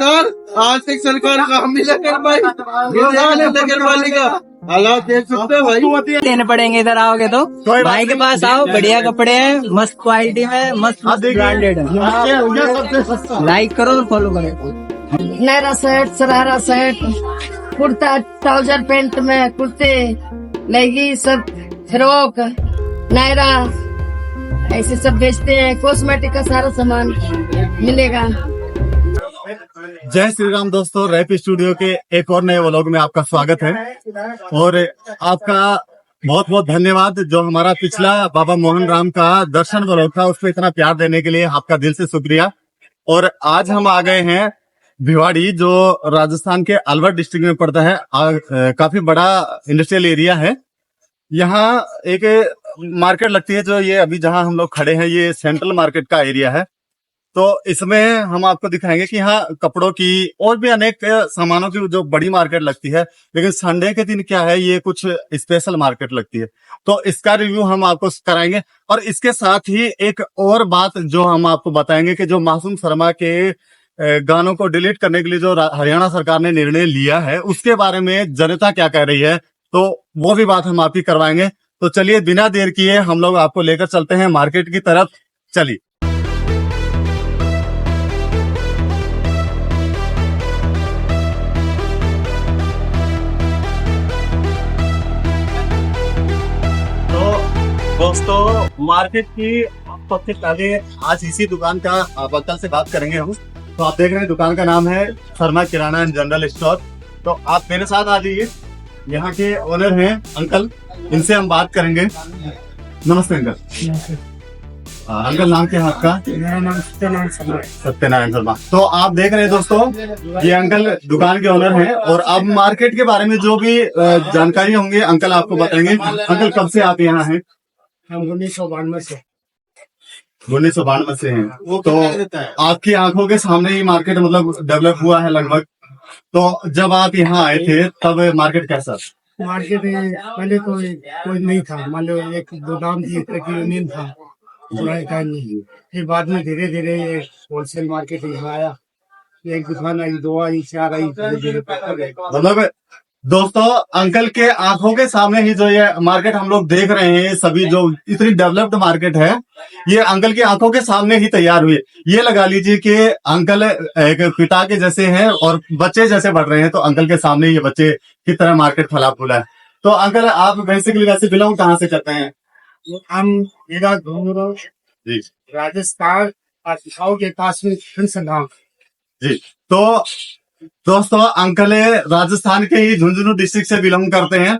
सरकार, आज तक सरकार काम नहीं लगे भाई, नगर पालिका हालात देख सकते हो भाई। लेने पड़ेंगे इधर आओगे तो भाई के पास आओ, बढ़िया कपड़े हैं, मस्त क्वालिटी में, मस्त ब्रांडेड है। लाइक करो और फॉलो करो। नायरा सेट, सरारा सेट, कुर्ता, ट्राउजर, पैंट में कुर्ते, लेगी सब, फ्रॉक, नायरा, ऐसे सब बेचते हैं। कॉस्मेटिक का सारा सामान मिलेगा। जय श्री राम दोस्तों, रैप स्टूडियो के एक और नए व्लॉग में आपका स्वागत है और आपका बहुत बहुत धन्यवाद। जो हमारा पिछला बाबा मोहन राम का दर्शन व्लॉग था, उसमें इतना प्यार देने के लिए आपका दिल से शुक्रिया। और आज हम आ गए हैं भिवाड़ी, जो राजस्थान के अलवर डिस्ट्रिक्ट में पड़ता है। काफी बड़ा इंडस्ट्रियल एरिया है। यहाँ एक मार्केट लगती है, जो ये अभी जहाँ हम लोग खड़े हैं, ये सेंट्रल मार्केट का एरिया है। तो इसमें हम आपको दिखाएंगे कि यहाँ कपड़ों की और भी अनेक सामानों की जो बड़ी मार्केट लगती है, लेकिन संडे के दिन क्या है, ये कुछ स्पेशल मार्केट लगती है। तो इसका रिव्यू हम आपको कराएंगे और इसके साथ ही एक और बात जो हम आपको बताएंगे कि जो मासूम शर्मा के गानों को डिलीट करने के लिए जो हरियाणा सरकार ने निर्णय लिया है, उसके बारे में जनता क्या कह रही है, तो वो भी बात हम आपकी करवाएंगे। तो चलिए बिना देर किए हम लोग आपको लेकर चलते हैं मार्केट की तरफ। चलिए। तो दोस्तों, मार्केट की सबसे पहले आज इसी दुकान का अंकल से बात करेंगे हम। तो आप देख रहे हैं दुकान का नाम है शर्मा किराना एंड जनरल स्टोर। तो आप मेरे साथ आ जाइए, यहाँ के ओनर हैं अंकल, इनसे हम बात करेंगे। नमस्ते अंकल। अंकल नाम क्या है आपका? मेरा नाम सत्यनारायण शर्मा। तो आप देख रहे हैं दोस्तों, ये अंकल दुकान के ओनर हैं और अब मार्केट के बारे में जो भी जानकारी होंगे अंकल आपको बताएंगे। अंकल कब से आप यहाँ हैं? हम 1992 से 1992 से हैं। तो आपकी आंखों के सामने ही मार्केट मतलब डेवलप हुआ है लगभग। तो जब आप यहाँ आए थे तब मार्केट कैसा? मार्केट में पहले तो कोई नहीं था, मान लो एक गोदाम थी, एक यूनियन था, पूरा टाइम नहीं। फिर बाद में धीरे धीरे ये होलसेल मार्केट यहाँ आया, एक दुकान आई, दो आई, चार आई, धीरे धीरे मतलब दोस्तों, अंकल के आंखों के सामने ही जो ये मार्केट हम लोग देख रहे हैं, सभी जो इतनी डेवलप्ड मार्केट है, ये अंकल की आंखों के सामने ही तैयार हुई। ये लगा लीजिए कि अंकल एक पिता के जैसे हैं और बच्चे जैसे बढ़ रहे हैं, तो अंकल के सामने ये बच्चे की तरह मार्केट फैला फूला है। तो अंकल, आप बेसिकली वैसे बिलोंग कहाँ से करते हैं? हम मेरा घूम जी, राजस्थान के पास में गाँव। जी। तो दोस्तों, अंकल राजस्थान के ही झुंझुनू डिस्ट्रिक्ट से बिलोंग करते हैं।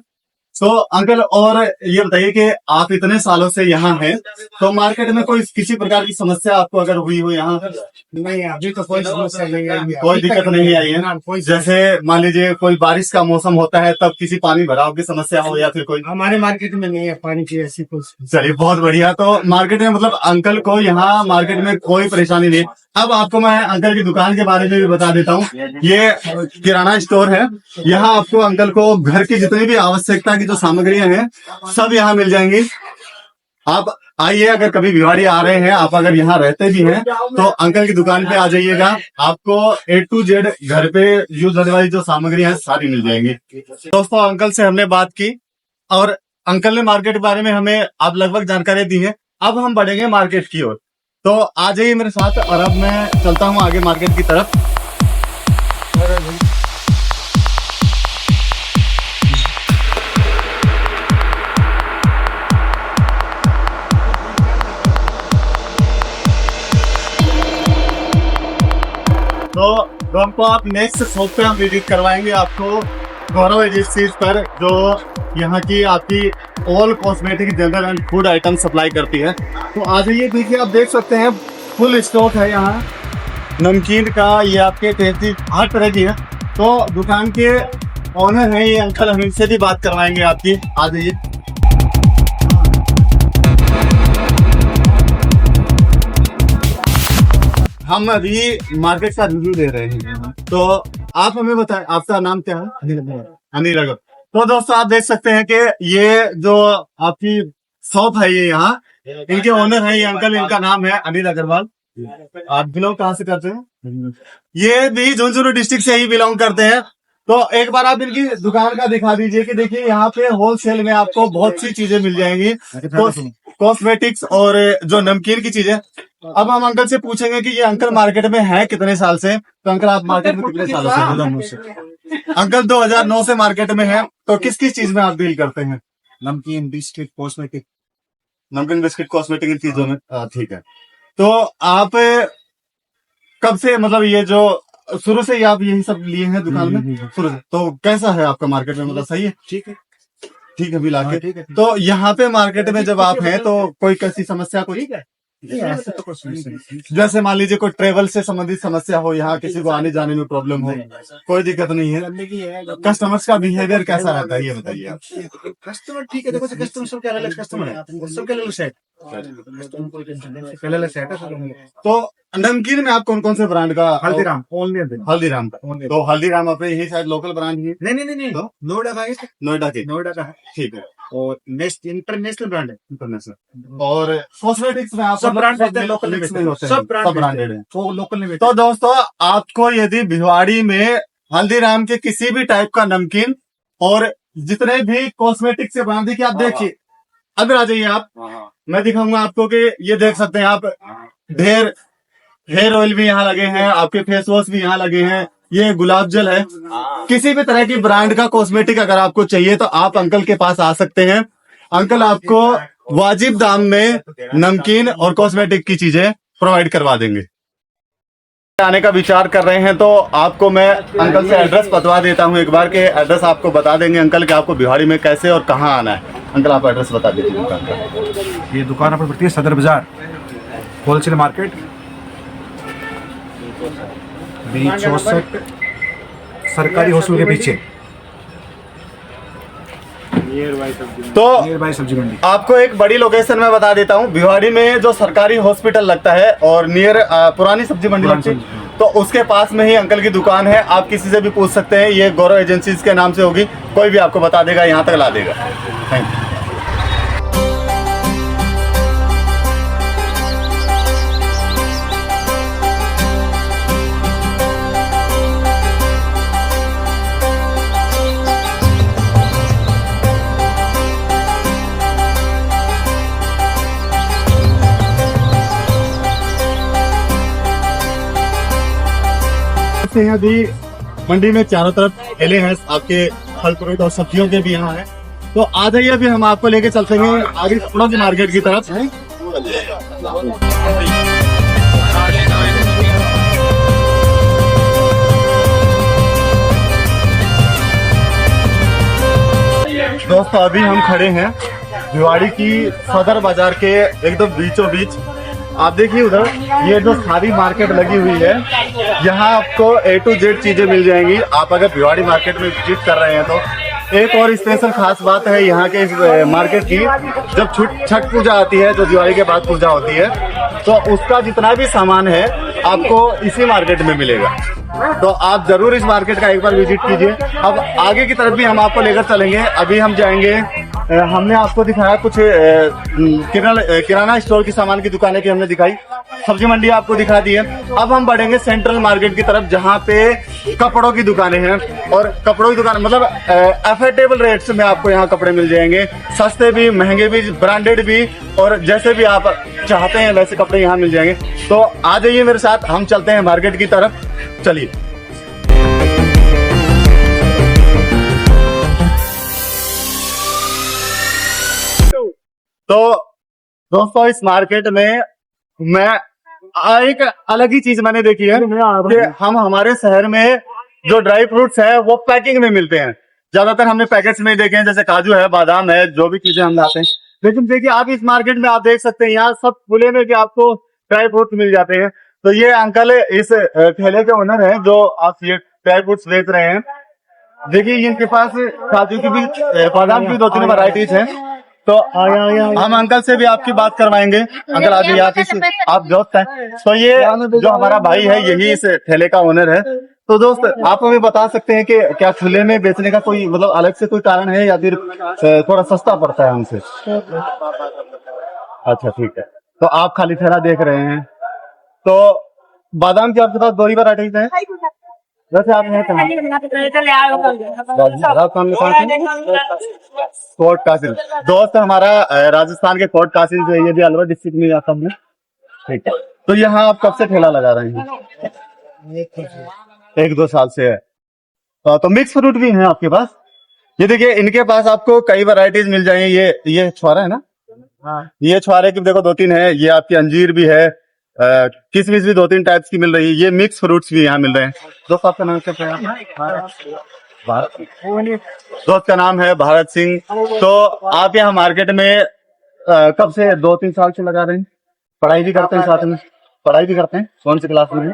तो अंकल, और ये बताइए कि आप इतने सालों से यहाँ हैं, तो मार्केट में कोई किसी प्रकार की समस्या आपको अगर हुई हो यहाँ? नहीं, अभी तो कोई समस्या नहीं आई, कोई दिक्कत नहीं आई है ना? जैसे मान लीजिए कोई बारिश का मौसम होता है, तब किसी पानी भराव की समस्या हो या फिर कोई? हमारे मार्केट में नहीं है पानी की ऐसी कुछ। चलिए, बहुत बढ़िया। तो मार्केट में मतलब अंकल को यहाँ मार्केट में कोई परेशानी नहीं। अब आपको मैं अंकल की दुकान के बारे में भी बता देता हूँ। ये किराना स्टोर है। यहाँ आपको अंकल को घर की जितनी भी आवश्यकता की जो सामग्रियां हैं, सब यहाँ मिल जाएंगी। आप आइए, अगर कभी भिवाड़ी आ रहे हैं, आप अगर यहाँ रहते भी हैं, तो अंकल की दुकान पे आ जाइएगा। आपको A to Z घर पे यूज होने वाली जो सामग्रियां हैं, सारी मिल जाएंगी। दोस्तों, अंकल से हमने बात की और अंकल ने मार्केट के बारे में हमें अब लगभग जानकारी दी है। अब हम बढ़ेंगे मार्केट की ओर। तो आ जाइए मेरे साथ और अब मैं चलता हूँ आगे मार्केट की तरफ। तो हमको आप नेक्स्ट शॉप पे हम विजिट करवाएंगे आपको, गौरव एजेंसीज पर, जो यहाँ की आपकी all cosmetic, general and food item supply करती है। तो आ जाइए, देखिए आप देख सकते हैं फुल स्टॉक है यहाँ नमकीन का, ये आपके टेस्टी हर तरह की है। तो दुकान के ऑनर है ये अंकल, हम इनसे भी बात करवाएंगे आपकी। आ जाइए। हम अभी मार्केट का रिव्यू दे रहे हैं, तो आप हमें बताएं आपका नाम क्या है? अनिल अग्रवाल। तो दोस्तों, आप देख सकते हैं कि ये जो आपकी शॉप है, ये यहाँ इनके ओनर है ये अंकल, इनका नाम है अनिल अग्रवाल। आप बिलोंग कहाँ से करते हैं? ये भी झुंझुनू डिस्ट्रिक्ट से ही बिलोंग करते हैं। तो एक बार आप इनकी दुकान का दिखा दीजिए कि देखिए यहाँ पे होलसेल में आपको बहुत सी चीजें मिल जाएंगी, कॉस्मेटिक्स और जो नमकीन की चीजें। अब हम अंकल से पूछेंगे कि ये अंकल मार्केट में है कितने साल से। तो अंकल आप मार्केट में कितने सालों से? 2009 से। अंकल 2009 से मार्केट में है। तो किस किस चीज में आप डील करते हैं? नमकीन, बिस्किट, कॉस्मेटिक। नमकीन, बिस्किट, कॉस्मेटिक की चीजों में। ठीक है। तो आप कब से, मतलब ये जो शुरू से ही आप यही सब लिए हैं दुकान में? शुरू से। तो कैसा है आपका मार्केट में, मतलब सही है? ठीक है, ठीक है, मिला के। ठीक है। तो यहाँ पे मार्केट में जब आप हैं तो कोई कैसी समस्या, कोई ऐसे तो कुछ नहीं। जैसे मान लीजिए कोई ट्रेवल से संबंधित समस्या हो, यहाँ किसी को आने जाने में प्रॉब्लम हो, कोई दिक्कत नहीं है? कस्टमर्स का बिहेवियर कैसा रहता है ये बताइए आप। कस्टमर ठीक है, देखो कस्टमर सबके अलग कस्टमर है, सबके अलग सेट। अलग सेट है। तो नमकीन में आप कौन कौन से ब्रांड का? हल्दीराम, ओनली हल्दीराम का। तो हल्दीराम अपने यही शायद लोकल ब्रांड ही है? नहीं, तो? नोएडा का है, नोएडा का है। ठीक है। और नेक्स्ट इंटरनेशनल ब्रांड है। इंटरनेशनल और कॉस्मेटिक्स में आप सब ब्रांड होते हैं, लोकल मिक्स में होते हैं, सब ब्रांडेड है। वो लोकल में। तो दोस्तों, आपको यदि भिवाड़ी में हल्दीराम के किसी भी टाइप का नमकीन और जितने भी कॉस्मेटिक से ब्रांड, देखिए आप देखिए, अगर आ जाइए आप, मैं दिखाऊंगा आपको कि ये देख सकते हैं आप, ढेर हेयर ऑयल भी यहाँ लगे हैं, आपके फेस वॉश भी यहाँ लगे हैं, ये गुलाब जल है। किसी भी तरह की ब्रांड का कॉस्मेटिक अगर आपको चाहिए तो आप अंकल के पास आ सकते हैं। अंकल आपको वाजिब दाम में नमकीन और कॉस्मेटिक की चीजें प्रोवाइड करवा देंगे। आने का विचार कर रहे हैं तो आपको मैं अंकल से एड्रेस बतवा देता हूं एक बार के एड्रेस आपको बता देंगे अंकल कि आपको भिवाड़ी में कैसे और कहां आना है। अंकल आप एड्रेस बता दीजिए दुकान का। ये दुकान पर पड़ती है सदर बाजार, होलसेल मार्केट, B64 सरकारी हॉस्पिटल के पीछे, तो नियर बाय सब्जी मंडी। आपको एक बड़ी लोकेशन में बता देता हूँ, भिवाड़ी में जो सरकारी हॉस्पिटल लगता है और नियर पुरानी सब्जी मंडी लगती है, तो उसके पास में ही अंकल की दुकान है। आप किसी से भी पूछ सकते हैं, ये गौरव एजेंसीज के नाम से होगी, कोई भी आपको बता देगा, यहाँ तक ला देगा। Thank you. से हैं अभी मंडी में चारों तरफ ठेले हैं आपके फल फ्रूट और सब्जियों के भी यहाँ है। तो आ जाइए, अभी हम आपको लेके चलते हैं आगे कपड़ों की मार्केट की तरफ। दोस्तों अभी हम खड़े हैं भिवाड़ी की सदर बाजार के एकदम बीचों बीच। आप देखिए उधर ये जो सारी मार्केट लगी हुई है, यहाँ आपको A to Z चीजें मिल जाएंगी। आप अगर भिवाड़ी मार्केट में विजिट कर रहे हैं तो एक और स्पेशल खास बात है यहाँ के इस मार्केट की, जब छठ पूजा आती है, जो दिवाली के बाद पूजा होती है, तो उसका जितना भी सामान है आपको इसी मार्केट में मिलेगा। तो आप जरूर इस मार्केट का एक बार विजिट कीजिए। अब आगे की तरफ भी हम आपको लेकर चलेंगे। अभी हम जाएंगे, हमने आपको दिखाया कुछ किराना स्टोर की सामान की दुकानें की हमने दिखाई, सब्जी मंडी आपको दिखा दी है। अब हम बढ़ेंगे सेंट्रल मार्केट की तरफ, जहाँ पे कपड़ों की दुकानें हैं। और कपड़ों की दुकान मतलब अफोर्डेबल रेट्स में आपको यहाँ कपड़े मिल जाएंगे, सस्ते भी, महंगे भी, ब्रांडेड भी, और जैसे भी आप चाहते हैं वैसे कपड़े यहाँ मिल जाएंगे। तो आ जाइए मेरे साथ, हम चलते हैं मार्केट की तरफ। चलिए। तो दोस्तों इस मार्केट में मैं एक अलग ही चीज मैंने देखी है कि हम हमारे शहर में जो ड्राई फ्रूट्स है वो पैकिंग में मिलते हैं। ज्यादातर हमने पैकेट्स में देखे हैं, जैसे काजू है, बादाम है, जो भी चीजें हम लाते हैं। लेकिन देखिए आप इस मार्केट में आप देख सकते हैं, यहाँ सब खुले में भी आपको ड्राई फ्रूट्स मिल जाते हैं। तो ये अंकल इस ठेले के ओनर हैं जो आप ये ड्राई फ्रूट्स बेच रहे हैं। देखिए इनके पास काजू की भी, बादाम की 2-3 वैरायटीज हैं। तो हम अंकल से भी आपकी बात करवाएंगे। अंकल आ जाइए, आप दोस्त हैं। तो ये जो हमारा भाई है यही इस ठेले का ओनर है। तो दोस्त आप हमें बता सकते हैं कि क्या खुले में बेचने का कोई मतलब अलग से कोई कारण है या फिर थोड़ा सस्ता पड़ता है हमसे? अच्छा ठीक है। तो आप खाली ठेला देख रहे हैं। तो बादाम की आपके पास दो ही वैराइटीज है। वैसे आप हैं कहाँ? राजस्थान में कहाँ से? कोट कासिल। दोस्त हमारा राजस्थान के कोट कासिल से, ये भी अलवर डिस्ट्रिक्ट में आता हमने। ठीक है, तो यहाँ आप कब से ठेला लगा रहे हैं? 1-2 साल से है। तो मिक्स फ्रूट भी है आपके पास? ये देखिए, इनके पास आपको कई वैरायटीज मिल जाएंगी। ये छुआरा है ना? हाँ, ये छुआरे की देखो 2-3 है। ये आपकी अंजीर भी है, किशमिश भी 2-3 टाइप्स की मिल रही है। ये मिक्स फ्रूट्स भी यहाँ मिल रहे हैं। दोस्त आपका नाम क्या है? भारत। दोस्त का नाम है भारत सिंह। तो आप यहाँ मार्केट में कब से? 2-3 साल से लगा रहे हैं। पढ़ाई भी करते हैं साथ में? पढ़ाई भी करते हैं। कौन सी क्लास में?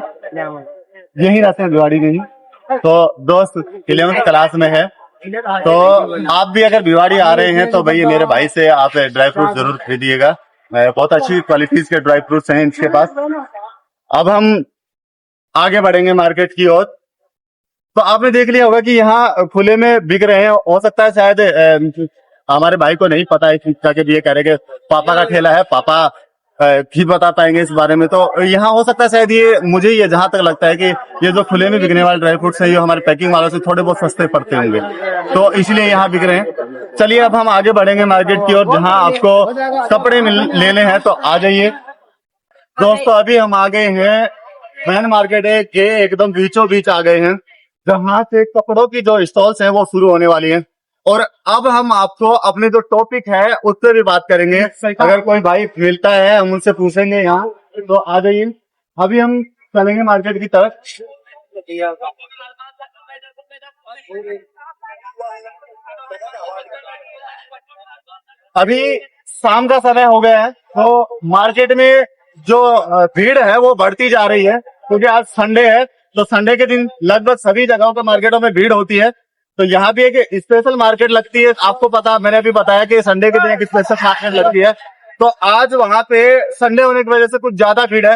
यही रहते हैं भिवाड़ी में ही। तो दोस्त 11वीं क्लास में है। तो आप भी अगर भिवाड़ी आ रहे हैं तो भाई मेरे भाई से आप ड्राई फ्रूट जरूर खरीदिएगा। बहुत अच्छी क्वालिटीज के ड्राई फ्रूट्स हैं इनके पास। अब हम आगे बढ़ेंगे मार्केट की ओर। तो आपने देख लिया होगा कि यहाँ खुले में बिक रहे हैं। हो सकता है शायद हमारे भाई को नहीं पता है कि ये कह रहे कि पापा का ठेला है, पापा ही बता पाएंगे इस बारे में। तो यहाँ हो सकता है शायद मुझे ये जहां तक लगता है कि ये जो खुले में बिकने वाले ड्राई फ्रूट्स हैं ये हमारे पैकिंग वालों से थोड़े बहुत सस्ते पड़ते होंगे, तो इसलिए यहाँ बिक रहे हैं। चलिए अब हम आगे बढ़ेंगे मार्केट की ओर, जहाँ आपको कपड़े लेने हैं तो आ जाइए। दोस्तों अभी हम आ गए हैं मेन मार्केट के एकदम बीचों बीच आ गए हैं, जहाँ से कपड़ों की जो स्टॉल्स हैं वो शुरू होने वाली हैं। और अब हम आपको अपने जो टॉपिक है उससे भी बात करेंगे। अगर कोई भाई मिलता है हम उनसे पूछेंगे यहाँ, तो आ जाइए। अभी हम चलेंगे मार्केट की तरफ। अभी शाम का समय हो गया है, तो मार्केट में जो भीड़ है वो बढ़ती जा रही है, क्योंकि आज संडे है। तो संडे के दिन लगभग सभी जगहों पर मार्केटों में भीड़ होती है। तो यहाँ भी एक स्पेशल मार्केट लगती है। आपको पता, मैंने अभी बताया कि संडे के दिन एक स्पेशल मार्केट लगती है। तो आज वहाँ पे संडे होने की वजह से कुछ ज्यादा भीड़ है।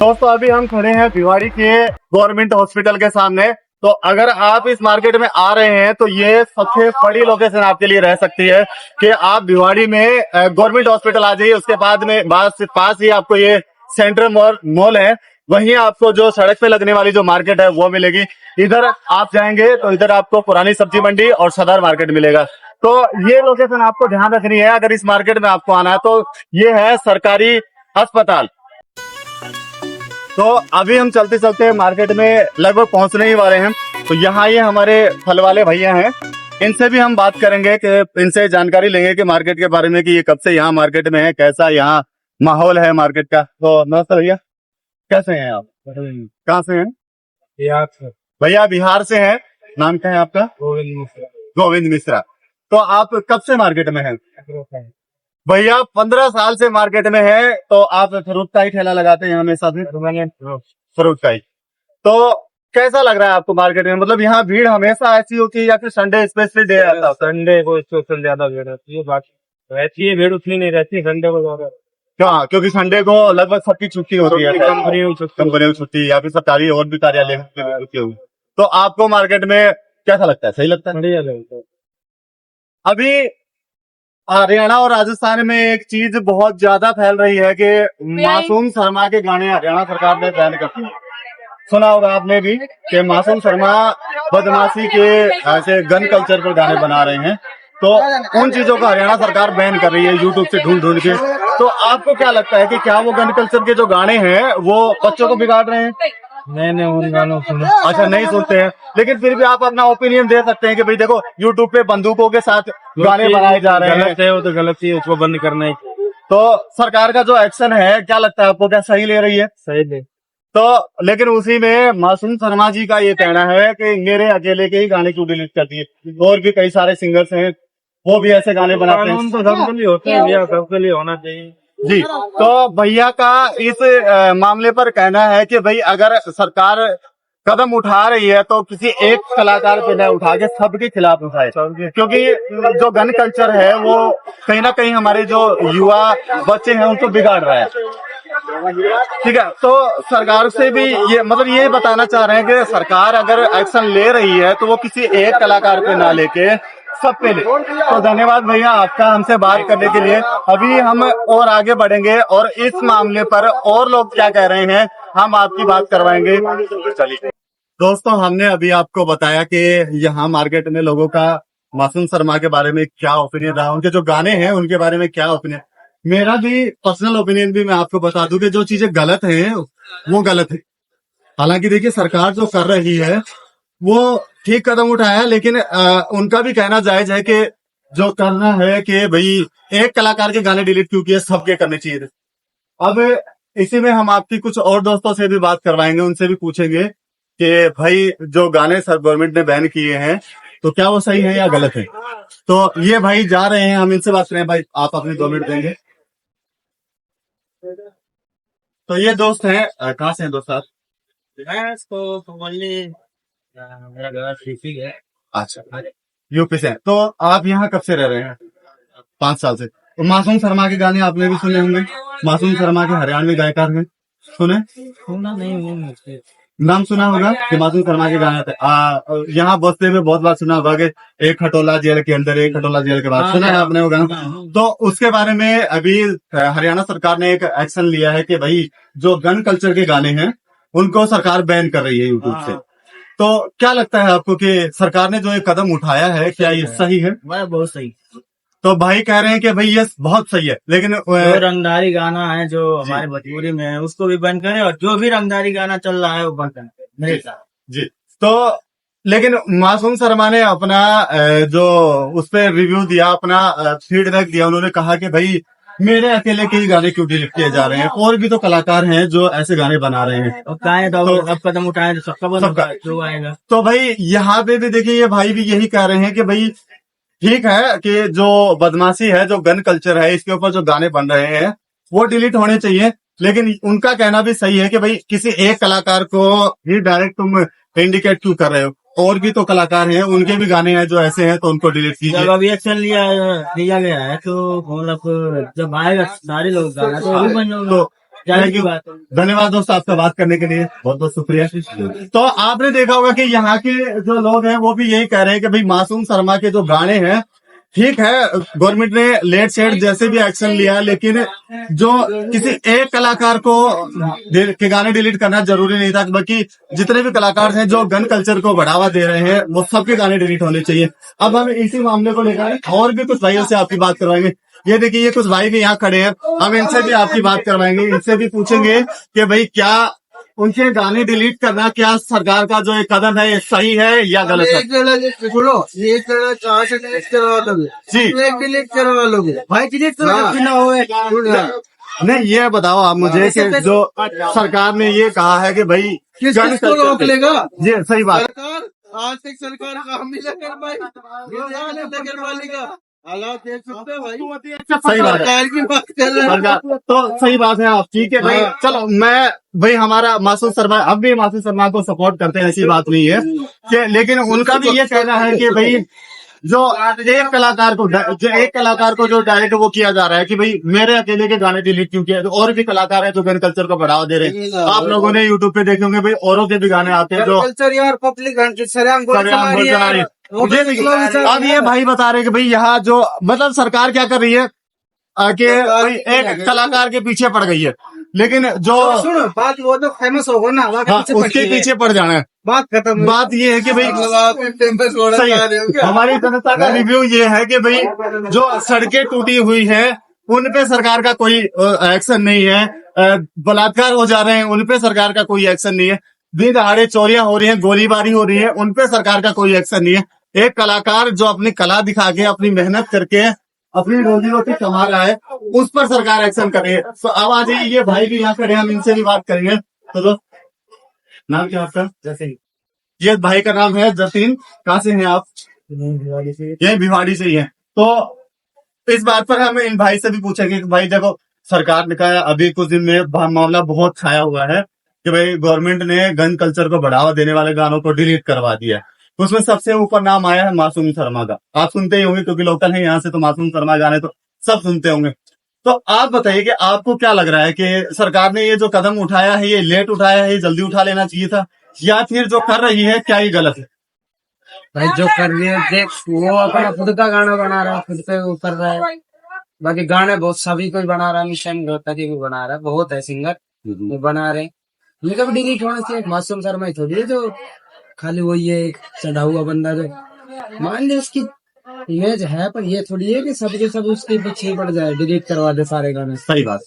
दोस्तों अभी हम खड़े हैं भिवाड़ी के गवर्नमेंट हॉस्पिटल के सामने। तो अगर आप इस मार्केट में आ रहे हैं तो ये सबसे बड़ी लोकेशन आपके लिए रह सकती है कि आप भिवाड़ी में गवर्नमेंट हॉस्पिटल आ जाइए। उसके बाद में पास ही आपको ये सेंट्रल मॉल है, वहीं आपको जो सड़क पे लगने वाली जो मार्केट है वो मिलेगी। इधर आप जाएंगे तो इधर आपको पुरानी सब्जी मंडी और सदर मार्केट मिलेगा। तो ये लोकेशन आपको ध्यान रखनी है अगर इस मार्केट में आपको आना है। तो ये है सरकारी अस्पताल। तो अभी हम चलते चलते मार्केट में लगभग पहुंचने ही वाले हैं। तो यहाँ ये हमारे फल वाले भैया हैं, इनसे भी हम बात करेंगे कि इनसे जानकारी लेंगे कि मार्केट के बारे में, कि ये कब से यहाँ मार्केट में है, कैसा यहाँ माहौल है मार्केट का। तो नमस्ते भैया, कैसे हैं आप? कहाँ से हैं? बिहार से। भैया बिहार से हैं। नाम क्या है आपका? गोविंद मिश्रा। गोविंद मिश्रा। तो आप कब से मार्केट में हैं? भैया 15 साल से मार्केट में है। तो आप फ्रूट का ही ठेला लगाते हैं हमेशा से? फ्रूट का ही। तो कैसा लग रहा है आपको मार्केट में? मतलब यहाँ भीड़ हमेशा ऐसी होती है या फिर संडे स्पेशल डे आता है? संडे को स्पेशल ज्यादा भीड़ रहती है, बाकी रहती है भीड़ उतनी नहीं रहती संडे को ज्यादा। क्या? क्योंकि संडे को लगभग सबकी छुट्टी होती है, कंपनी में छुट्टी या फिर सरकारी और भी कार्यालय में छुट्टी होगी। तो आपको मार्केट में कैसा लगता है? सही लगता है? बढ़िया लगता है। अभी हरियाणा और राजस्थान में एक चीज बहुत ज्यादा फैल रही है कि मासूम शर्मा के गाने हरियाणा सरकार ने बैन कर दिए। सुना होगा आपने भी कि मासूम शर्मा बदमाशी के ऐसे गन कल्चर पर गाने बना रहे हैं। तो उन चीजों को हरियाणा सरकार बैन कर रही है यूट्यूब से ढूंढ के। तो आपको क्या लगता है कि क्या वो गन कल्चर के जो गाने हैं वो बच्चों को बिगाड़ रहे हैं? मैंने उन गानों सुना। अच्छा, नहीं सुनते हैं, लेकिन फिर भी आप अपना ओपिनियन दे सकते हैं कि भाई देखो यूट्यूब पे बंदूकों के साथ गाने बनाए जा रहे हैं। गलत है वो तो गलत ही है, उसको बंद करना है। तो सरकार का जो एक्शन है क्या लगता है आपको, क्या सही ले रही है? सही है। तो लेकिन उसी में मासूम शर्मा जी का ये कहना है कि मेरे अकेले के ही गाने क्यों डिलीट कर दिए, और भी कई सारे सिंगर्स हैं वो भी ऐसे गाने बनाते हैं। तो सबके लिए होते हैं भैया, सबके लिए होना चाहिए जी। तो भैया का इस मामले पर कहना है कि भाई अगर सरकार कदम उठा रही है तो किसी एक कलाकार पे न उठा के सबके खिलाफ उठाए, क्योंकि जो गन कल्चर है वो कहीं ना कहीं हमारे जो युवा बच्चे हैं उनको बिगाड़ रहा है। ठीक है, तो सरकार से भी ये मतलब ये बताना चाह रहे हैं कि सरकार अगर एक्शन ले रही है तो वो किसी एक कलाकार पे ना लेके सब पे ले। तो धन्यवाद भैया आपका हमसे बात करने के लिए। अभी हम और आगे बढ़ेंगे और इस मामले पर और लोग क्या कह रहे हैं हम आपकी बात करवाएंगे। चलिए दोस्तों, हमने अभी आपको बताया कि यहाँ मार्केट में लोगों का मासूम शर्मा के बारे में क्या ओपिनियन रहा, उनके जो गाने हैं उनके बारे में क्या ओपिनियन। मेरा भी पर्सनल ओपिनियन भी मैं आपको बता दूं कि जो चीजें गलत हैं वो गलत है। हालांकि देखिए सरकार जो कर रही है वो ठीक कदम उठाया, लेकिन उनका भी कहना जायज है कि जो करना है कि भाई एक कलाकार के गाने डिलीट क्यों किए, सबके करने चाहिए थे। अब इसी में हम आपकी कुछ और दोस्तों से भी बात करवाएंगे, उनसे भी पूछेंगे कि भाई जो गाने सर गवर्नमेंट ने बैन किए हैं तो क्या वो सही है या गलत है। तो ये भाई जा रहे हैं, हम इनसे बात करें। भाई आप अपने 2 मिनट देंगे। तो ये दोस्त हैं, कहाँ से हैं दोस्त आप? मेरा घर यूपी है। अच्छा, यूपी से हैं। तो आप यहाँ कब से रह रहे हैं? 5 साल से। तो मासूम शर्मा के गाने आपने भी सुने होंगे। मासूम शर्मा के हरियाणवी गायकार हैं, सुने? सुना नहीं, नाम सुना होगा कि मासूम शर्मा के गाने थे। यहाँ बसते हुए बहुत बार सुना होगा कि एक खटोला जेल के अंदर, एक खटोला जेल के बाद, सुना है आपने वो गाना? तो उसके बारे में अभी हरियाणा सरकार ने एक एक्शन लिया है कि भाई जो गन कल्चर के गाने हैं उनको सरकार बैन कर रही है यूट्यूब से। तो क्या लगता है आपको कि सरकार ने जो एक कदम उठाया है क्या ये सही है? बहुत सही। तो भाई कह रहे हैं कि भाई ये बहुत सही है, लेकिन जो रंगदारी गाना है जो हमारे भोजपुरी में है उसको भी बंद करें, और जो भी रंगदारी गाना चल रहा है वो बंद करें मेरे साथ जी। तो लेकिन मासूम शर्मा ने अपना जो उस पर रिव्यू दिया, अपना फीडबैक दिया, उन्होंने कहा कि भाई मेरे अकेले के ही गाने क्यों डिलीट किए जा रहे हैं, और भी तो कलाकार हैं जो ऐसे गाने बना रहे हैं। तो अब कदम उठाए तो सबका जो आएगा। तो भाई यहाँ पे भी देखिए ये भाई भी यही कह रहे हैं कि भाई ठीक है कि जो बदमाशी है, जो गन कल्चर है, इसके ऊपर जो गाने बन रहे हैं वो डिलीट होने चाहिए, लेकिन उनका कहना भी सही है कि भाई किसी एक कलाकार को ही डायरेक्ट तुम इंडिकेट क्यों कर रहे हो, और भी तो कलाकार हैं, उनके भी गाने हैं जो ऐसे हैं, तो उनको डिलीट कीजिए। जब अभी एक्शन लिया गया है तो मतलब जब आएगा सारे लोग गाना तो अभी बन जाओगे। थैंक यू, धन्यवाद दोस्त आपसे बात करने के लिए, बहुत बहुत शुक्रिया। तो आपने देखा होगा कि यहाँ के जो लोग हैं वो भी यही कह रहे हैं कि भाई मासूम शर्मा के जो गाने हैं ठीक है, गवर्नमेंट ने लेट सेट जैसे भी एक्शन लिया, लेकिन जो किसी एक कलाकार को के गाने डिलीट करना जरूरी नहीं था, बल्कि जितने भी कलाकार हैं जो गन कल्चर को बढ़ावा दे रहे हैं वो सबके गाने डिलीट होने चाहिए। अब हम इसी मामले को लेकर और भी कुछ भाइयों से आपकी बात करवाएंगे। ये देखिए ये कुछ भाई भी यहाँ खड़े हैं, हम इनसे भी आपकी बात करवाएंगे, इनसे भी पूछेंगे कि भाई क्या उनके गाने डिलीट करना, क्या सरकार का जो एक कदम है ये सही है या गलत है? सुनो, ये कहाँ से डिलीट करवा लोगे जी, डिलीट करवा लोगे भाई, डिलीट नहीं ये बताओ आप मुझे कि जो सरकार ने ये कहा है कि भाई किसको रोक लेगा? जी सही बात। सरकार आज तक सरकार काम मिला कर भाई, नगर पालिका हालात देख सकते हो भाई, सही बात है, सरकार की बात कर रहे हैं तो सही बात है आप। ठीक है भाई, चलो मैं भाई हमारा मासूम शर्मा, अब भी मासूम शर्मा को सपोर्ट करते हैं, ऐसी बात नहीं है कि, लेकिन उनका भी ये कहना है कि भाई जो एक कलाकार को जो डायरेक्ट वो किया जा रहा है कि भाई मेरे अकेले के गाने डिलीट क्यों किए, तो और भी कलाकार हैं जो गन कल्चर को बढ़ावा दे रहे हैं। आप लोगों ने यूट्यूब पे देखे होंगे भाई औरों के भी गाने आते हैं जो यार पब्लिक अब ये भाई बता रहे हैं कि भाई यहाँ जो मतलब सरकार क्या कर रही है कि भाई एक कलाकार के पीछे पड़ गई है, लेकिन जो सुनो बात वो तो फेमस होगा ना, उसके पीछे पड़ जाना है, बात खत्म। बात ये है कि भाई सही है, हमारी जनता का रिव्यू ये है कि भाई जो सड़कें टूटी हुई है उन पे सरकार का कोई एक्शन नहीं है, बलात्कार हो जा रहे हैं उन पे सरकार का कोई एक्शन नहीं है, दिन दहाड़े चोरियां हो रही हैं, गोलीबारी हो रही है, उन पे सरकार का कोई एक्शन नहीं है। एक कलाकार जो अपनी कला दिखा के अपनी मेहनत करके अपनी रोजी रोटी कमा रहा है उस पर सरकार एक्शन कर रही है। तो अब आ जाइए, ये भाई भी यहाँ खड़े हैं, हम इनसे भी बात करेंगे। तो नाम क्या आपका? जैसे ये भाई का नाम है जतीन, कहाँ से हैं आप? ये भिवाड़ी से ही है। तो इस बात पर हम इन भाई से भी पूछेंगे कि भाई देखो सरकार ने कहा अभी कुछ दिन में मामला बहुत छाया हुआ है कि भाई गवर्नमेंट ने गन कल्चर को बढ़ावा देने वाले गानों को डिलीट करवा दिया है। तो उसमें सबसे ऊपर नाम आया है मासूम शर्मा का। आप सुनते ही होंगे क्योंकि लोकल है यहाँ से, तो मासूम शर्मा गाने तो सब सुनते होंगे। तो आप बताइए कि आपको क्या लग रहा है कि सरकार ने ये जो कदम उठाया है, ये लेट उठाया है, ये जल्दी उठा लेना चाहिए था, या फिर जो कर रही है क्या ये गलत है? भाई जो कर रही है देख, वो अपना खुद का गाना बना रहा है, खुद पे वो कर रहा है। बाकी गाने बहुत सभी कोई बना रहा है, मिशन रोहतगी भी बना रहा है, बहुत है सिंगर वो बना रहे। ये कभी डिलीट होना चाहिए। मासूम शर्मा ही थोड़ी है जो खाली वही है चढ़ा हुआ बंदा जो मान ली उसकी इमेज है, पर ये थोड़ी है कि सबके सब उसके पीछे पड़ जाए, डिलीट करवा दे सारे गाने। सही बात।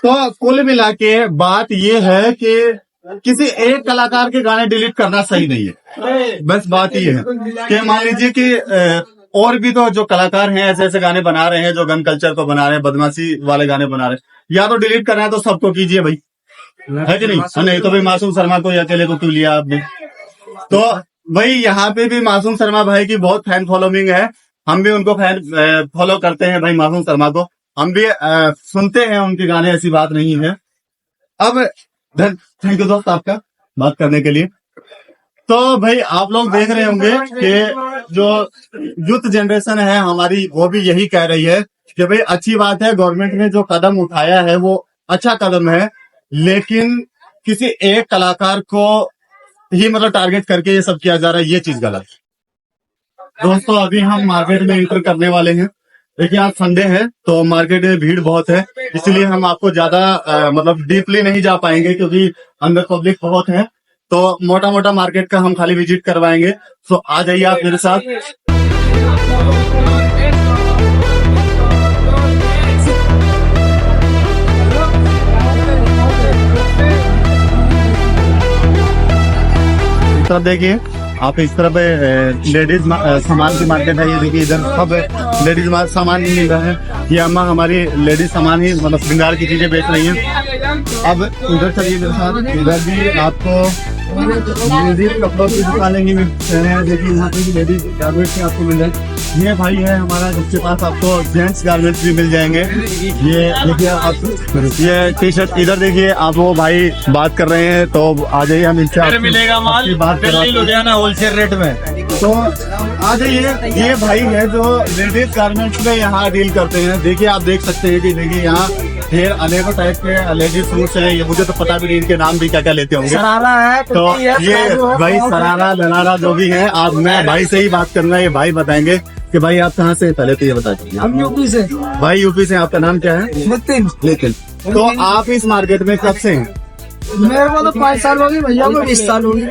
तो कुल मिला के बात ये है कि किसी एक कलाकार के गाने डिलीट करना सही नहीं है। बस बात ये है कि मान लीजिए कि और भी तो जो कलाकार हैं ऐसे ऐसे गाने बना रहे हैं जो गन कल्चर को बना रहे हैं, बदमाशी वाले गाने बना रहे हैं, या तो डिलीट करना है तो सबको कीजिए भाई, है कि नहीं? नहीं तो भाई मासूम शर्मा को अकेले को क्यों लिया आपने? तो भाई यहाँ पे भी मासूम शर्मा भाई की बहुत फैन फॉलोइंग है, हम भी उनको फैन फॉलो करते हैं भाई मासूम शर्मा को, हम भी सुनते हैं उनके गाने, ऐसी बात नहीं है। अब थैंक यू दोस्त आपका बात करने के लिए। तो भाई आप लोग देख रहे होंगे कि जो यूथ जनरेशन है हमारी, वो भी यही कह रही है कि भाई अच्छी बात है, गवर्नमेंट ने जो कदम उठाया है वो अच्छा कदम है, लेकिन किसी एक कलाकार को ही मतलब टारगेट करके ये सब किया जा रहा है, ये चीज गलत। दोस्तों अभी हम मार्केट में एंटर करने वाले हैं। देखिए आज संडे है तो मार्केट में भीड़ बहुत है, इसलिए हम आपको ज्यादा मतलब डीपली नहीं जा पाएंगे क्योंकि अंदर पब्लिक बहुत है। तो मोटा मोटा मार्केट का हम खाली विजिट करवाएंगे। तो आ जाइए आप मेरे साथ। तरफ देखिए आप, इस तरफ लेडीज सामान की मार्केट है। ये देखिए इधर सब लेडीज सामान मिल रहा है। ये अम्मा हमारी लेडीज सामान ही मतलब श्रृंगार की चीजें बेच रही हैं। अब उधर चलिए मेरे साथ, इधर भी आपको लेडीज कपड़ों की दुकानें भी देखिए, यहाँ पे भी लेडीज गारमेंट्स आपको मिल जाए। ये भाई है हमारा जिसके पास आपको जेंट्स गारमेंट्स भी मिल जाएंगे। ये देखिए आप, ये टी शर्ट इधर देखिए आप, वो भाई बात कर रहे हैं तो आ जाइए, हम इनसे मिलेगा माल बात कर होलसेल रेट में। तो आ जाइए, ये भाई है जो लेडीज गारमेंट्स में यहाँ डील करते हैं। देखिए आप देख सकते हैं कि देखिए यहाँ ढेर अनेकों टाइप के लेडीज सूट्स हैं। ये मुझे तो पता भी नहीं इनके नाम भी क्या क्या लेते होंगे। सरारा है तो ये भाई सरारा लनारा जो भी है, आप मैं भाई से ही बात करना है, ये भाई बताएंगे कि भाई आप कहाँ से, पहले तो ये बता दीजिए। हम यूपी से। भाई यूपी से, आपका नाम क्या है? नितिन। तो आप इस मार्केट में कब से हैं? मेरे को तो 5 साल हो गए, भैया को 20 साल हो गए।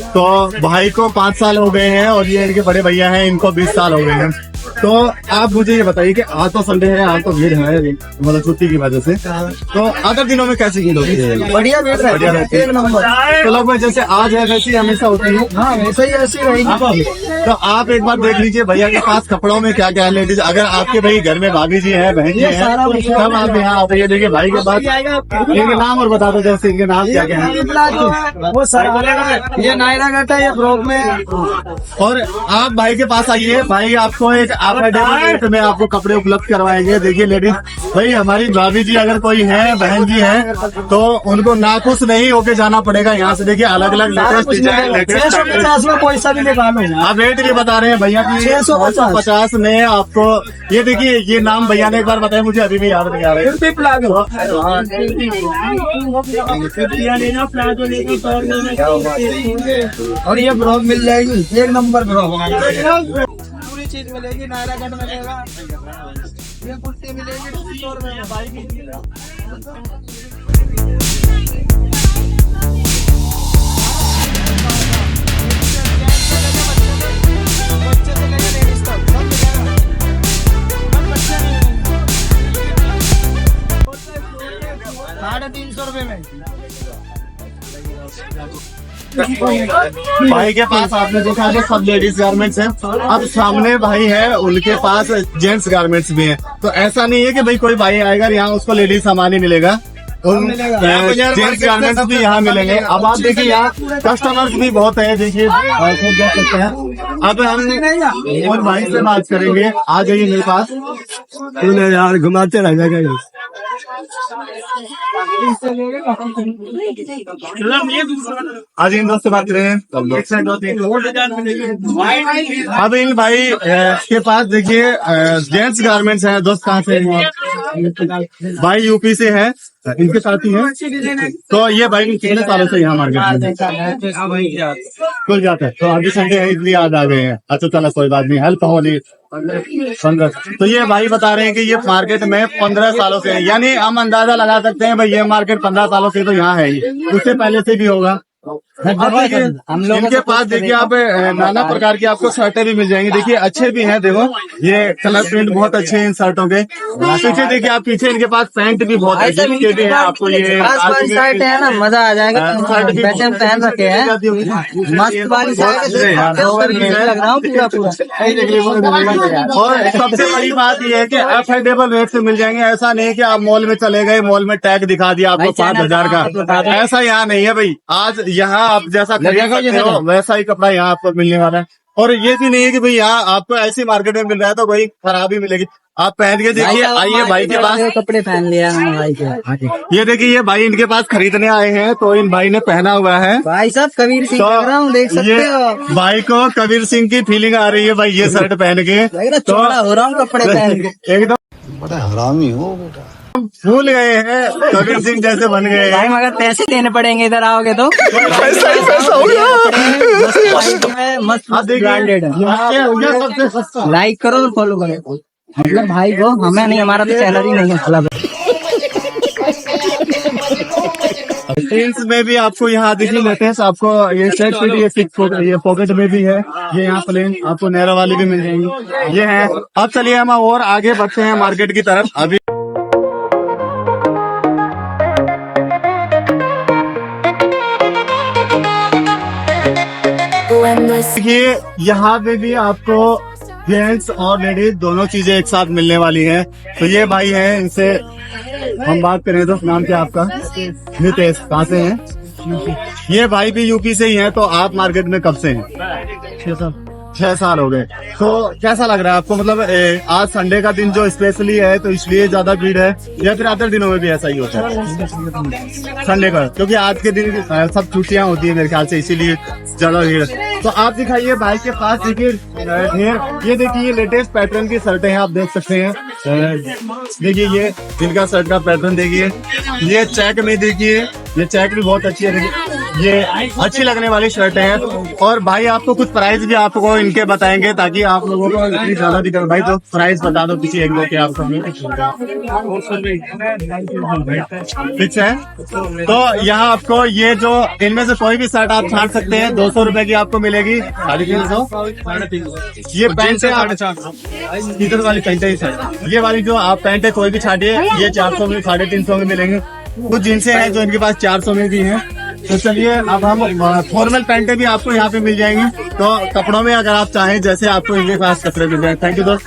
तो भाई को 5 साल हो गए हैं और ये इनके बड़े भैया हैं, इनको 20 साल हो गए हैं। तो आप मुझे ये बताइए कि आज तो संडे है, आज तो भीड़ है मतलब छुट्टी की वजह से, तो अदर दिनों में कैसी भीड़ होती है? बढ़िया भीड़ है, बढ़िया रहती है। एक नंबर। तो लगभग जैसे आज है वैसी हमेशा होती है। हाँ वैसे ही ऐसी रहेगी। तो आप एक बार देख लीजिए भैया के पास कपड़ों में क्या क्या है लेडीज। अगर आपके भाई घर में भाभी जी है, बहन जी है, तब आप यहाँ आते हैं। देखिए भाई के पास इनके नाम और बता दो, जैसे इनके नाम क्या क्या है। वो सरारा, ये नायरा घाट है, ये ब्रॉक में। और आप भाई के पास आइए, भाई आपको एक आपका में आपको कपड़े उपलब्ध करवाएंगे। देखिए लेडीज भाई, हमारी भाभी जी अगर कोई है, बहन जी है, तो उनको नाखुश नहीं होके जाना पड़ेगा यहाँ से। देखिए अलग अलग लेटेस्ट डिजाइन, लेटेस्ट 650 में पैसा भी निकालो। आप रेट भी बता रहे हैं भैया की 650 में आपको। ये देखिए ये नाम भैया ने एक बार बताया, मुझे अभी भी याद नहीं आ रहा है। और ये ब्रॉक मिल जाएगी, एक नंबर ब्रॉक। पूरी चीज मिलेगी, नायरा कट मिलेगा, ये कुर्ती मिलेगी 200 रुपए में भाई की। बच्चे से लेकर लेडीज तक सब मिलेगा, बच्चे 350 रुपए में। भाई के पास आपने देखा है सब लेडीज गारमेंट्स हैं। अब सामने भाई है, उनके पास जेंट्स गारमेंट्स भी हैं। तो ऐसा नहीं है कि भाई कोई भाई आएगा यहाँ उसको लेडीज सामान ही मिलेगा, जेंट्स गारमेंट्स भी यहाँ मिलेंगे। अब आप देखिए यहाँ कस्टमर्स भी बहुत है, देखिए खुद देख सकते हैं। अब हम और भाई से बात करेंगे, आ जाइए मेरे पास। यार घुमाते रह जाएगा। आज इन दोस्त से बात करें अब इन भाई के पास देखिए जेंट्स गारमेंट्स हैं। दोस्त कहाँ से हैं? भाई यूपी से है, इनके साथ ही है। तो ये भाई कितने सालों से यहाँ मार्केट में खुल जाता है? तो अभी संडे है इसलिए आज आ गए हैं। अच्छा चलो कोई बात नहीं, हेल्प होली 15। तो ये भाई बता रहे हैं कि ये मार्केट में 15 सालों से है, यानी हम अंदाजा लगा सकते हैं भाई ये मार्केट 15 सालों से तो यहाँ है ही, उससे पहले से भी होगा। अब देखिए इनके पास देखिए आप नाना प्रकार की आपको शर्टें भी मिल जाएंगी। देखिए अच्छे भी हैं, देखो ये कलर प्रिंट बहुत अच्छे हैं इन शर्टों के। पीछे देखिए आप, पीछे इनके पास पैंट भी बहुत अच्छे भी है। आपको ये शर्ट है ना, मजा आ जाएगा। पैटर्न पहन रखे हैं, मस्त वाली लग रहा हूँ पूरा पूरा। और सबसे बड़ी बात ये है कि अफोर्डेबल रेट से मिल जाएंगे। ऐसा नहीं है कि आप मॉल में चले गए, मॉल में टैग दिखा दिया आपको 5,000 का, ऐसा यहाँ नहीं है भाई। आज यहाँ आप जैसा खरीद सकते हो वैसा ही कपड़ा यहाँ आपको मिलने वाला है। और ये भी नहीं है कि भाई यहाँ आपको ऐसी मार्केट में मिल रहा है तो भाई खराब ही मिलेगी। आप पहन के देखिए, आइए भाई के पास कपड़े पहन लिया भाई के। ये देखिए ये भाई इनके पास खरीदने आए हैं, तो इन भाई ने पहना हुआ है। भाई साहब कबीर सिंह लग रहा हूँ, देख सकते हो। भाई को कबीर सिंह की फीलिंग आ रही है भाई ये शर्ट पहन के। तो हो रहा हूँ कपड़े पहन के, एकदम बड़ा हरामी हो बेटा। भूल गए हैं, कबीर सिंह जैसे बन गए भाई हैं। मगर पैसे देने पड़ेंगे इधर आओगे तो। मस्त ब्रांडेड है, लाइक करो और फॉलो करो। मतलब भाई को हमें नहीं, हमारा तो सैलरी नहीं है मतलब। जीन्स में भी आपको यहाँ दिखने लेते हैं, आपको ये सेट फिट, ये फिक्स, ये पॉकेट में भी है, ये यहाँ प्लेन आपको नैरो वाली भी मिल जाएंगी, ये है। अब चलिए हम और आगे बढ़ते हैं मार्केट की तरफ। अभी देखिए यहाँ पे भी आपको जेंट्स और लेडीज दोनों चीजें एक साथ मिलने वाली हैं। तो ये भाई हैं, इनसे हम बात करें तो नाम क्या आपका? नितेश। कहाँ से हैं? ये भाई भी यूपी से ही हैं। तो आप मार्केट में कब से हैं? 6 साल हो गए। तो कैसा लग रहा है आपको? मतलब आज संडे का दिन जो स्पेशली है तो इसलिए ज्यादा भीड़ है, या फिर अदर दिनों में भी ऐसा ही होता है? संडे का, क्योंकि आज के दिन सब छुट्टियां होती है मेरे ख्याल से, इसीलिए ज्यादा भीड़ है। तो आप दिखाइए भाई के पास, देखिए ये देखिए ये लेटेस्ट पैटर्न की शर्टें हैं, आप देख सकते हैं। देखिए ये इनका शर्ट का पैटर्न देखिए, ये चेक में देखिए, ये चेक भी बहुत अच्छी है, ये अच्छी लगने वाली शर्टें हैं। और भाई आपको कुछ प्राइस भी आपको इनके बताएंगे ताकि आप लोगों को इतनी ज्यादा दिक्कत। भाई तो प्राइस बता दो किसी एक दो के आपको। ठीक है, तो यहाँ आपको ये जो इनमें से कोई भी शर्ट आप छाट सकते हैं, 200 रुपए की आपको मिलेगी, 350। ये पैंट है, इधर वाली पैंट है सर, ये वाली जो आप पैंट है कोई भी छाटिए, ये 400 में 350 में मिलेंगे। कुछ जींसें हैं जो इनके पास 400 में भी हैं। तो चलिए अब हम फॉर्मल पैंटें भी आपको यहाँ पे मिल जाएंगी। तो कपड़ों में अगर आप चाहें जैसे आपको इनके पास कपड़े मिल जाए। थैंक यू दोस्त।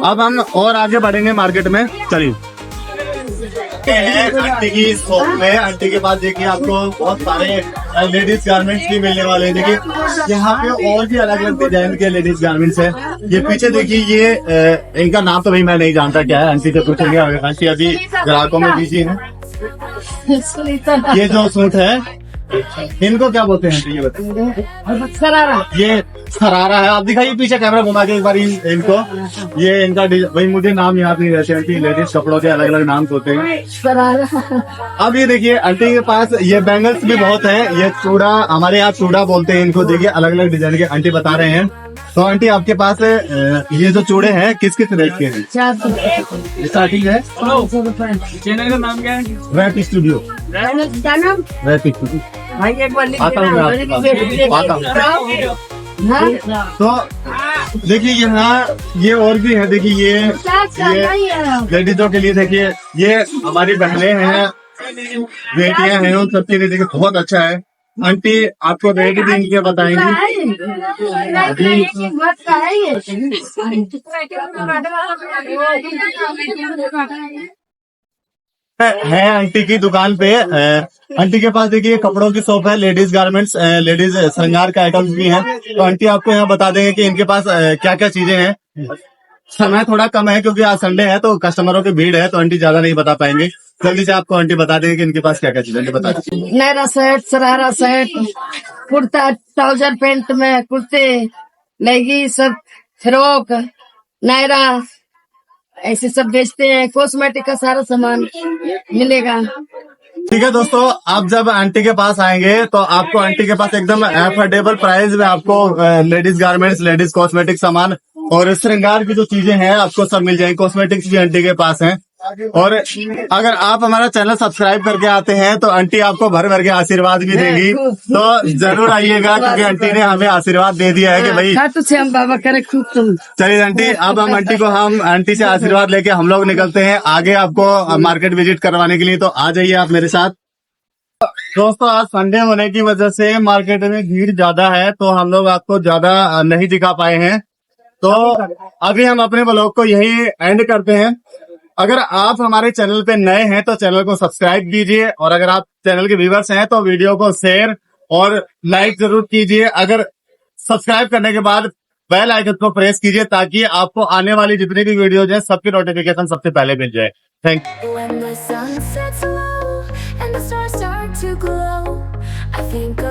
अब हम और आगे बढ़ेंगे मार्केट में, चलिए। आंटी की शॉप में, आंटी के पास देखिए आपको बहुत सारे लेडीज गारमेंट्स भी मिलने वाले हैं। देखिए यहाँ पे और भी अलग अलग डिजाइन के लेडीज गारमेंट्स है। ये पीछे देखिए, ये इनका नाम तो भाई मैं नहीं जानता क्या है, आंटी से पूछेंगे। आंटी अभी ग्राहकों में बिजी है। ये जो सूट है इनको क्या बोलते हैं? ये बताइए। सरारा। ये शरारा है। आप दिखाइए पीछे, कैमरा घुमा के एक बार इनको। ये इनका भाई मुझे नाम याद नहीं रहते, आंटी लेडीज कपड़ों के अलग अलग नाम होते हैं। सरारा। अब ये देखिए आंटी के पास ये बैंगल्स भी बहुत है। ये चूड़ा, हमारे यहाँ चूड़ा बोलते हैं इनको। देखिए अलग अलग डिजाइन के आंटी बता रहे हैं। तो आंटी आपके पास ये जो चूड़े हैं किस किस रेट के हैं? 400 स्टार्टिंग है। चैनल का नाम क्या है? Rap studio. जन्म रैप स्टूडियो भाई एक बार लिख आता हूँ मैं आपके पास, आता हूँ। हाँ? तो देखिए यहाँ ये और भी है। देखिए ये लेडीजों के लिए देखिए, ये हमारी बहनें हैं, बेटियां हैं, उन सबके लिए देखिए बहुत अच्छा है। आंटी आपको रेट भी इनके बताएंगी। है आंटी की दुकान पे। आंटी के पास देखिए कपड़ों की शॉप है, लेडीज गारमेंट्स, लेडीज श्रृंगार के आइटम्स भी हैं। तो आंटी आपको यहाँ बता देंगे कि इनके पास क्या क्या चीजें हैं। समय थोड़ा कम है क्योंकि आज संडे है तो कस्टमरों की भीड़ है, तो आंटी ज्यादा नहीं बता पाएंगे। जल्दी से आपको आंटी बता देंगे कि इनके पास क्या क्या चीज है, बता दीजिए। नायरा सेट, सरारा सेट, कुर्ता, ट्राउजर पैंट में कुर्ते, लेगी सब, फ्रॉक, नायरा, ऐसे सब बेचते हैं। कॉस्मेटिक का सारा सामान मिलेगा। ठीक है दोस्तों, आप जब आंटी के पास आएंगे तो आपको आंटी के पास एकदम अफोर्डेबल प्राइस में आपको लेडीज गारमेंट्स, लेडीज कॉस्मेटिक सामान और श्रृंगार की जो चीजें हैं आपको सब मिल जाएंगी। कॉस्मेटिक्स भी आंटी के पास हैं। और अगर आप हमारा चैनल सब्सक्राइब करके आते हैं तो आंटी आपको भर भर के आशीर्वाद भी देगी, तो जरूर आइएगा क्योंकि आंटी ने हमें आशीर्वाद दे दिया है कि भाई खाटू श्याम बाबा करे खूब तुम। चलिए आंटी, अब हम आंटी से आशीर्वाद लेके हम लोग निकलते हैं आगे आपको मार्केट विजिट करवाने के लिए, तो आ जाइए आप मेरे साथ। दोस्तों, आज संडे होने की वजह से मार्केट में भीड़ ज्यादा है तो हम लोग आपको ज्यादा नहीं दिखा पाए हैं, तो अभी हम अपने ब्लॉग को यही एंड करते हैं। अगर आप हमारे चैनल पे नए हैं तो चैनल को सब्सक्राइब कीजिए, और अगर आप चैनल के व्यूअर्स हैं तो वीडियो को शेयर और लाइक जरूर कीजिए। अगर सब्सक्राइब करने के बाद बेल आइकन को प्रेस कीजिए ताकि आपको आने वाली जितनी भी वीडियोज हैं सबकी नोटिफिकेशन सबसे पहले मिल जाए। Thank you. When the sun sets low and the stars start to glow, I think